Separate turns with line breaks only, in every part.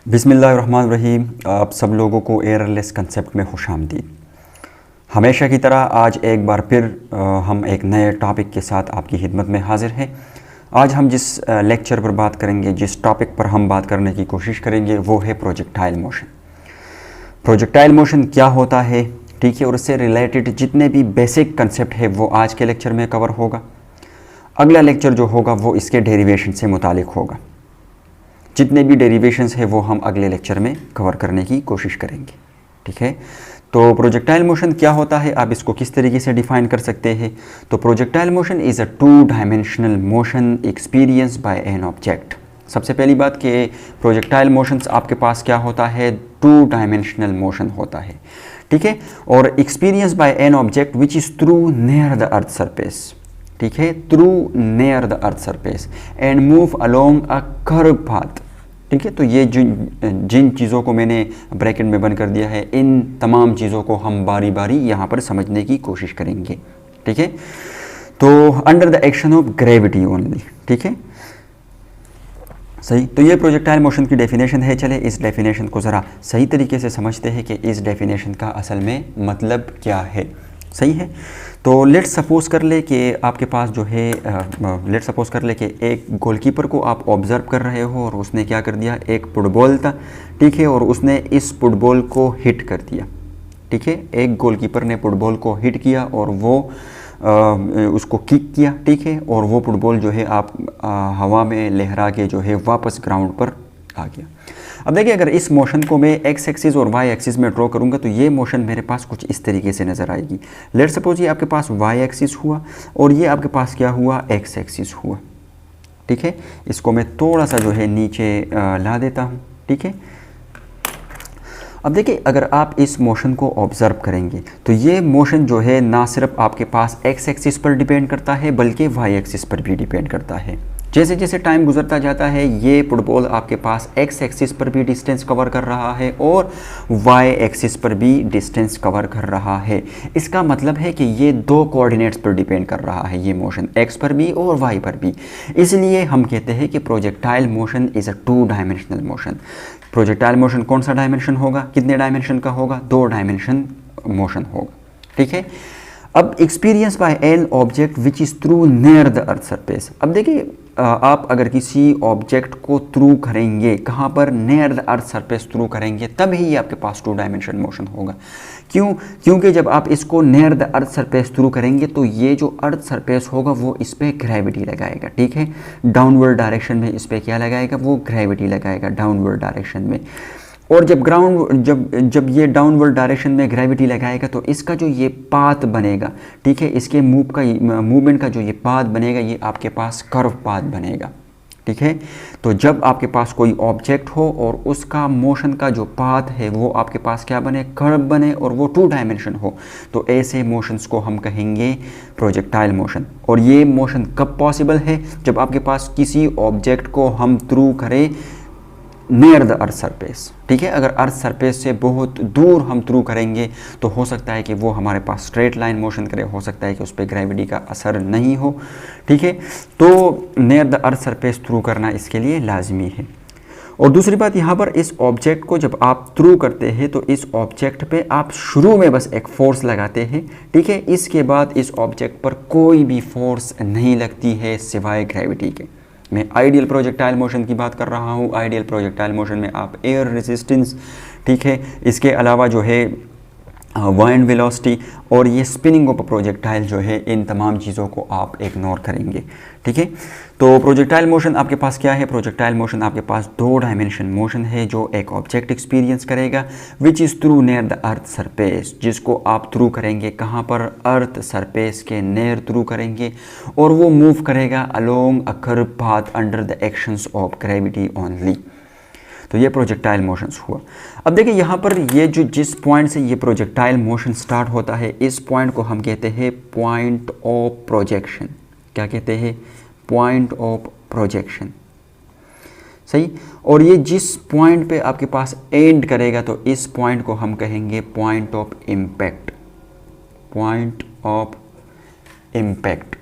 बिस्मिल्लाहिर्रहमानिर्रहीम। आप सब लोगों को एयरलेस कंसेप्ट में खुशामदीद। हमेशा की तरह आज एक बार फिर हम एक नए टॉपिक के साथ आपकी खिदमत में हाज़िर हैं। आज हम जिस लेक्चर पर बात करेंगे, जिस टॉपिक पर हम बात करने की कोशिश करेंगे वो है प्रोजेक्टाइल मोशन। प्रोजेक्टाइल मोशन क्या होता है, ठीक है, और उससे रिलेटेड जितने भी बेसिक कंसेप्ट है वो आज के लेक्चर में कवर होगा। अगला लेक्चर जो होगा वो इसके डेरिवेशन से मुतालिक होगा। जितने भी डेरिवेशंस है वो हम अगले लेक्चर में कवर करने की कोशिश करेंगे, ठीक है। तो प्रोजेक्टाइल मोशन क्या होता है, आप इसको किस तरीके से डिफाइन कर सकते हैं। तो projectile motion is a two dimensional motion experience by an object. सबसे पहली बात कि प्रोजेक्टाइल मोशंस आपके पास क्या होता है, टू डायमेंशनल मोशन होता है, ठीक है। और experience by an object which is through near the earth surface, ठीक है, through near the earth surface and move along a curve path, ठीक है। तो ये जिन चीज़ों को मैंने ब्रैकेट में बंद कर दिया है, इन तमाम चीज़ों को हम बारी बारी यहाँ पर समझने की कोशिश करेंगे, ठीक है। तो under the action of gravity only, ठीक है, सही। तो ये प्रोजेक्टाइल मोशन की डेफिनेशन है। चले इस डेफिनेशन को ज़रा सही तरीके से समझते हैं कि इस डेफिनेशन का असल में मतलब क्या है, सही है। तो लेट्स सपोज कर ले कि आपके पास जो है लेट्स सपोज कर ले कि एक गोलकीपर को आप ऑब्ज़र्व कर रहे हो और उसने क्या कर दिया, एक फुटबॉल था, ठीक है, और उसने इस फुटबॉल को हिट कर दिया, ठीक है। एक गोलकीपर ने फुटबॉल को हिट किया और वो उसको किक किया, ठीक है, और वो फुटबॉल जो है आप हवा में लहरा के जो है वापस ग्राउंड पर आ गया। अब देखिए, अगर इस मोशन को मैं एक्स एक्सिस और वाई एक्सिस में ड्रॉ करूंगा तो ये मोशन मेरे पास कुछ इस तरीके से नज़र आएगी। लेट्स सपोज ये आपके पास वाई एक्सिस हुआ और ये आपके पास क्या हुआ, एक्स एक्सिस हुआ, ठीक है। इसको मैं थोड़ा सा जो है नीचे ला देता हूँ, ठीक है। अब देखिए, अगर आप इस मोशन को ऑब्ज़र्व करेंगे तो ये मोशन जो है ना सिर्फ आपके पास एक्स एक्सिस पर डिपेंड करता है बल्कि वाई एक्सिस पर भी डिपेंड करता है। जैसे जैसे टाइम गुजरता जाता है ये फुटबॉल आपके पास एक्स एक्सिस पर भी डिस्टेंस कवर कर रहा है और वाई एक्सिस पर भी डिस्टेंस कवर कर रहा है। इसका मतलब है कि ये दो कोऑर्डिनेट्स पर डिपेंड कर रहा है ये मोशन, एक्स पर भी और वाई पर भी। इसलिए हम कहते हैं कि projectile motion is a two dimensional motion. Projectile motion कौन सा डायमेंशन होगा, कितने डायमेंशन का होगा, दो डायमेंशन मोशन होगा, ठीक है। अब experience by an object which is through near the earth surface. अब देखिए, आप अगर किसी ऑब्जेक्ट को थ्रू करेंगे, कहाँ पर, near the earth surface through करेंगे, तब ही आपके पास टू डायमेंशन मोशन होगा। क्यों? क्योंकि जब आप इसको near the earth surface through करेंगे तो ये जो अर्थ सरफेस होगा वो इस पर ग्रेविटी लगाएगा, ठीक है। डाउनवर्ड डायरेक्शन में इस पर क्या लगाएगा, वो ग्रेविटी लगाएगा डाउनवर्ड डायरेक्शन में। और जब ये डाउनवर्ड डायरेक्शन में ग्रेविटी लगाएगा तो इसका जो ये पाथ बनेगा, ठीक है, इसके मूवमेंट का जो ये पाथ बनेगा ये आपके पास कर्व पाथ बनेगा, ठीक है। तो जब आपके पास कोई ऑब्जेक्ट हो और उसका मोशन का जो पाथ है वो आपके पास क्या बने, कर्व बने, और वो टू डायमेंशन हो, तो ऐसे मोशंस को हम कहेंगे प्रोजेक्टाइल मोशन। और ये मोशन कब पॉसिबल है, जब आपके पास किसी ऑब्जेक्ट को हम थ्रू करें नियर द अर्थ सरफेस, ठीक है। अगर अर्थ सरफेस से बहुत दूर हम थ्रू करेंगे तो हो सकता है कि वो हमारे पास स्ट्रेट लाइन मोशन करे, हो सकता है कि उस पर ग्रेविटी का असर नहीं हो, ठीक है। तो near the earth surface through करना इसके लिए लाजमी है। और दूसरी बात, यहाँ पर इस ऑब्जेक्ट को जब आप थ्रू करते हैं तो इस ऑब्जेक्ट पे आप शुरू में बस एक फोर्स लगाते हैं, ठीक है। इसके बाद इस ऑब्जेक्ट पर कोई भी फोर्स नहीं लगती है सिवाय ग्रेविटी के। मैं आइडियल प्रोजेक्टाइल मोशन की बात कर रहा हूँ। आइडियल प्रोजेक्टाइल मोशन में आप एयर रेजिस्टेंस, ठीक है, इसके अलावा जो है वाइंड वेलोसिटी और ये स्पिनिंग ऑफ प्रोजेक्टाइल जो है, इन तमाम चीज़ों को आप इग्नोर करेंगे, ठीक है। तो प्रोजेक्टाइल मोशन आपके पास क्या है, प्रोजेक्टाइल मोशन आपके पास दो डायमेंशन मोशन है जो एक ऑब्जेक्ट एक्सपीरियंस करेगा which is through near the earth surface, जिसको आप थ्रू करेंगे कहाँ पर, अर्थ सरफेस के नियर थ्रू करेंगे, और वो मूव करेगा along a curve path under the actions of gravity only. तो ये प्रोजेक्टाइल मोशंस हुआ। अब देखिए, यहाँ पर ये जो जिस पॉइंट से ये प्रोजेक्टाइल मोशन स्टार्ट होता है इस पॉइंट को हम कहते हैं पॉइंट ऑफ प्रोजेक्शन। क्या कहते हैं, पॉइंट ऑफ प्रोजेक्शन, सही। और ये जिस पॉइंट पे आपके पास एंड करेगा तो इस पॉइंट को हम कहेंगे point of impact, point of impact,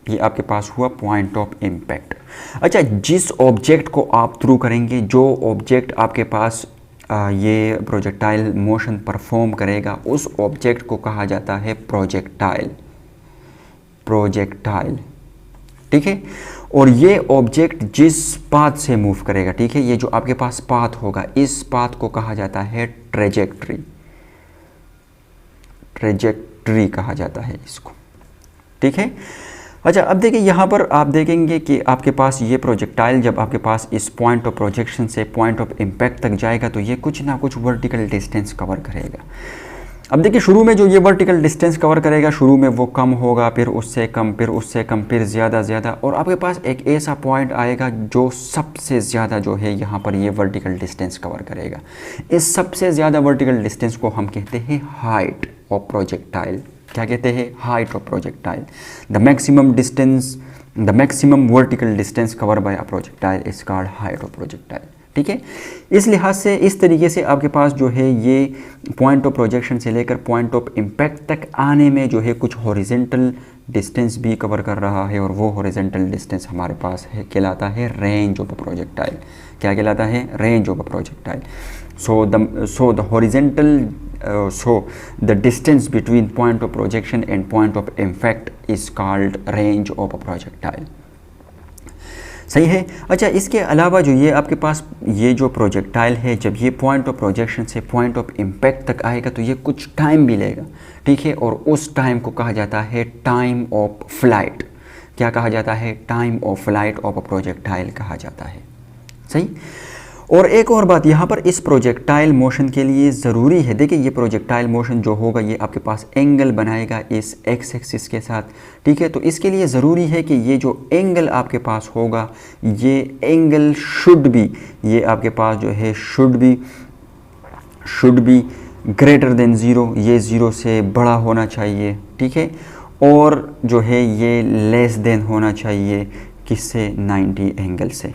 ये आपके पास हुआ पॉइंट ऑफ इम्पैक्ट। अच्छा, जिस ऑब्जेक्ट को आप थ्रू करेंगे, जो ऑब्जेक्ट आपके पास ये प्रोजेक्टाइल मोशन परफॉर्म करेगा, उस ऑब्जेक्ट को कहा जाता है प्रोजेक्टाइल। प्रोजेक्टाइल, ठीक है। और ये ऑब्जेक्ट जिस पाथ से मूव करेगा, ठीक है, ये जो आपके पास पाथ होगा, इस पाथ को कहा जाता है ट्रेजेक्ट्री। ट्रेजेक्ट्री कहा जाता है इसको, ठीक है। अच्छा, अब देखिए यहाँ पर आप देखेंगे कि आपके पास ये प्रोजेक्टाइल जब आपके पास इस पॉइंट ऑफ प्रोजेक्शन से पॉइंट ऑफ इम्पैक्ट तक जाएगा तो ये कुछ ना कुछ वर्टिकल डिस्टेंस कवर करेगा। अब देखिए शुरू में जो ये वर्टिकल डिस्टेंस कवर करेगा, शुरू में वो कम होगा, फिर उससे कम, फिर उससे कम, फिर ज़्यादा, और आपके पास एक ऐसा पॉइंट आएगा जो सबसे ज़्यादा जो है यहाँ पर ये वर्टिकल डिस्टेंस कवर करेगा। इस सबसे ज़्यादा वर्टिकल डिस्टेंस को हम कहते हैं हाइट ऑफ प्रोजेक्टाइल। क्या कहते हैं? Height of projectile. The maximum vertical distance cover by a projectile is called height of projectile, ठीक है। इस लिहाज से, इस तरीके से आपके पास जो है ये पॉइंट ऑफ प्रोजेक्शन से लेकर पॉइंट ऑफ इम्पैक्ट तक आने में जो है कुछ हॉरिजेंटल डिस्टेंस भी कवर कर रहा है, और वो हॉरिजेंटल डिस्टेंस हमारे पास है कहलाता है रेंज ऑफ अ प्रोजेक्टाइल। क्या कहलाता है? Range of a projectile. So the distance between point of projection and point of impact is called range of a projectile. सही है। अच्छा, इसके अलावा जो ये आपके पास ये जो प्रोजेक्टाइल है, जब ये पॉइंट ऑफ प्रोजेक्शन से पॉइंट ऑफ इम्पैक्ट तक आएगा तो ये कुछ टाइम भी लेगा, ठीक है, और उस टाइम को कहा जाता है टाइम ऑफ फ्लाइट। क्या कहा जाता है? Time of flight of a projectile कहा जाता है, सही। और एक और बात यहाँ पर इस प्रोजेक्टाइल मोशन के लिए ज़रूरी है, देखिए ये प्रोजेक्टाइल मोशन जो होगा ये आपके पास एंगल बनाएगा इस एक्स एक्सिस के साथ, ठीक है। तो इसके लिए ज़रूरी है कि ये जो एंगल आपके पास होगा, ये एंगल शुड बी, ये आपके पास जो है should be greater than zero, ये ज़ीरो से बड़ा होना चाहिए, ठीक है। और जो है ये लेस देन होना चाहिए किससे? 90 एंगल से,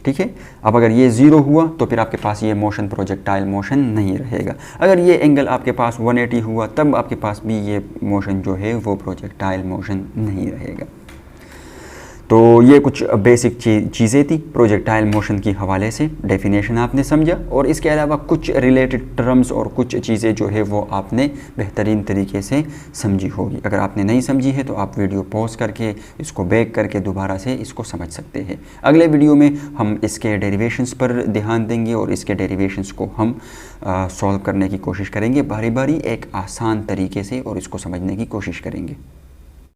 ठीक है। अब अगर ये ज़ीरो हुआ तो फिर आपके पास ये मोशन प्रोजेक्टाइल मोशन नहीं रहेगा। अगर ये एंगल आपके पास 180 हुआ तब आपके पास भी ये मोशन जो है वो प्रोजेक्टाइल मोशन नहीं रहेगा। तो ये कुछ बेसिक चीज़ें थी प्रोजेक्टाइल मोशन की हवाले से, डेफिनेशन आपने समझा, और इसके अलावा कुछ रिलेटेड टर्म्स और कुछ चीज़ें जो है वो आपने बेहतरीन तरीके से समझी होगी। अगर आपने नहीं समझी है तो आप वीडियो पॉज करके इसको बैक करके दोबारा से इसको समझ सकते हैं। अगले वीडियो में हम इसके डेरिवेशंस पर ध्यान देंगे और इसके डेरिवेशंस को हम सॉल्व करने की कोशिश करेंगे बारी बारी, एक आसान तरीके से, और इसको समझने की कोशिश करेंगे।